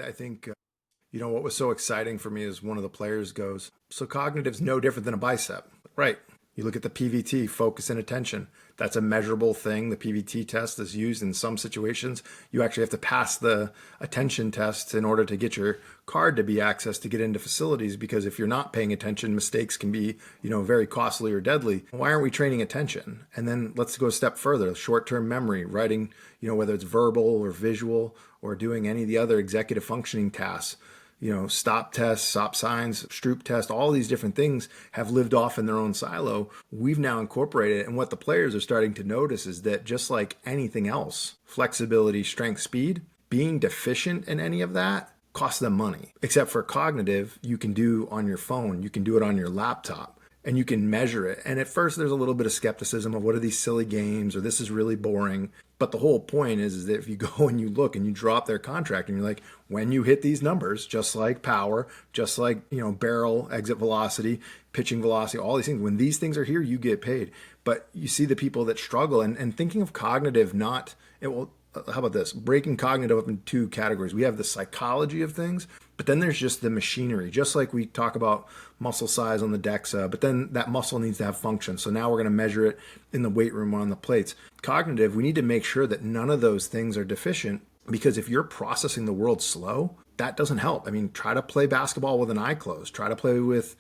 I think, what was so exciting for me is one of the players goes, so cognitive's no different than a bicep. Right. You look at the PVT, focus and attention. That's a measurable thing. The PVT test is used in some situations. You actually have to pass the attention tests in order to get your card to be accessed to get into facilities, because if you're not paying attention, mistakes can be, very costly or deadly. Why aren't we training attention? And then let's go a step further. Short-term memory, writing, whether it's verbal or visual or doing any of the other executive functioning tasks. Stop tests, stop signs, Stroop test, all these different things have lived off in their own silo. We've now incorporated it. And what the players are starting to notice is that just like anything else, flexibility, strength, speed, being deficient in any of that costs them money. Except for cognitive, you can do on your phone, you can do it on your laptop, and you can measure it. And at first there's a little bit of skepticism of what are these silly games, or this is really boring. But the whole point is that if you go and you look and you drop their contract and you're like, when you hit these numbers, just like power, just like, barrel, exit velocity, pitching velocity, all these things, when these things are here, you get paid. But you see the people that struggle and thinking of cognitive, how about this? Breaking cognitive up into two categories. We have the psychology of things, but then there's just the machinery. Just like we talk about muscle size on the DEXA, but then that muscle needs to have function. So now we're going to measure it in the weight room on the plates. Cognitive, we need to make sure that none of those things are deficient, because if you're processing the world slow, that doesn't help. I mean, try to play basketball with an eye closed. Try to play with,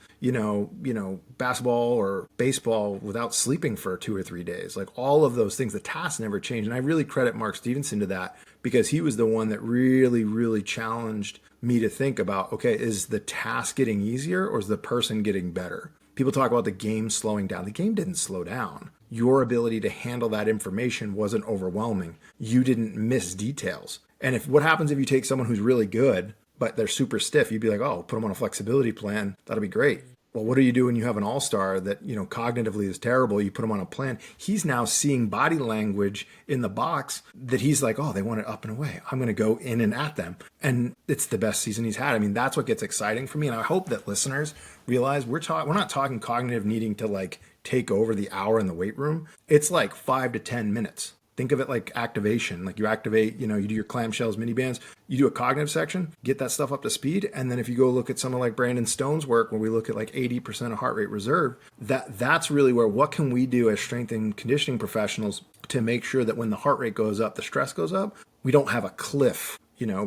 basketball or baseball without sleeping for 2 or 3 days. Like all of those things, the tasks never change. And I really credit Mark Stevenson to that, because he was the one that really, really challenged me to think about, okay, is the task getting easier or is the person getting better? People talk about the game slowing down. The game didn't slow down. Your ability to handle that information wasn't overwhelming. You didn't miss details. And what happens if you take someone who's really good, but they're super stiff? You'd be like, oh, put them on a flexibility plan. That'll be great. Well, what do you do when you have an all-star that, cognitively is terrible? You put him on a plan. He's now seeing body language in the box that he's like, oh, they want it up and away. I'm going to go in and at them. And it's the best season he's had. I mean, that's what gets exciting for me. And I hope that listeners realize we're not talking cognitive needing to take over the hour in the weight room. It's like 5 to 10 minutes. Think of it like activation. Like you activate, you do your clamshells, mini bands, you do a cognitive section, get that stuff up to speed. And then if you go look at someone like Brandon Stone's work, where we look at like 80% of heart rate reserve, that's really where, what can we do as strength and conditioning professionals to make sure that when the heart rate goes up, the stress goes up, we don't have a cliff,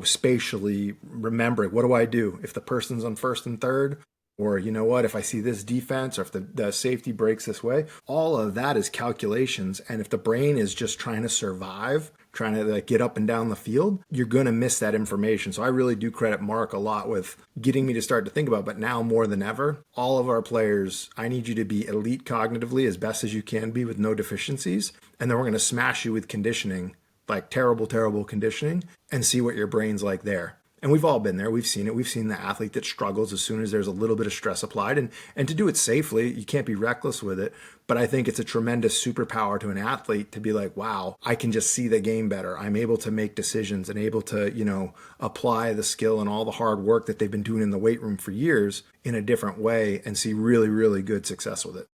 spatially remembering, what do I do if the person's on first and third? Or if I see this defense, or if the safety breaks this way, all of that is calculations. And if the brain is just trying to survive, trying to get up and down the field, you're going to miss that information. So I really do credit Mark a lot with getting me to start to think about, but now more than ever, all of our players, I need you to be elite cognitively as best as you can be with no deficiencies. And then we're going to smash you with conditioning, like terrible, terrible conditioning, and see what your brain's like there. And we've all been there. We've seen it. We've seen the athlete that struggles as soon as there's a little bit of stress applied. And to do it safely, you can't be reckless with it. But I think it's a tremendous superpower to an athlete to be like, wow, I can just see the game better. I'm able to make decisions and able to, apply the skill and all the hard work that they've been doing in the weight room for years in a different way and see really, really good success with it.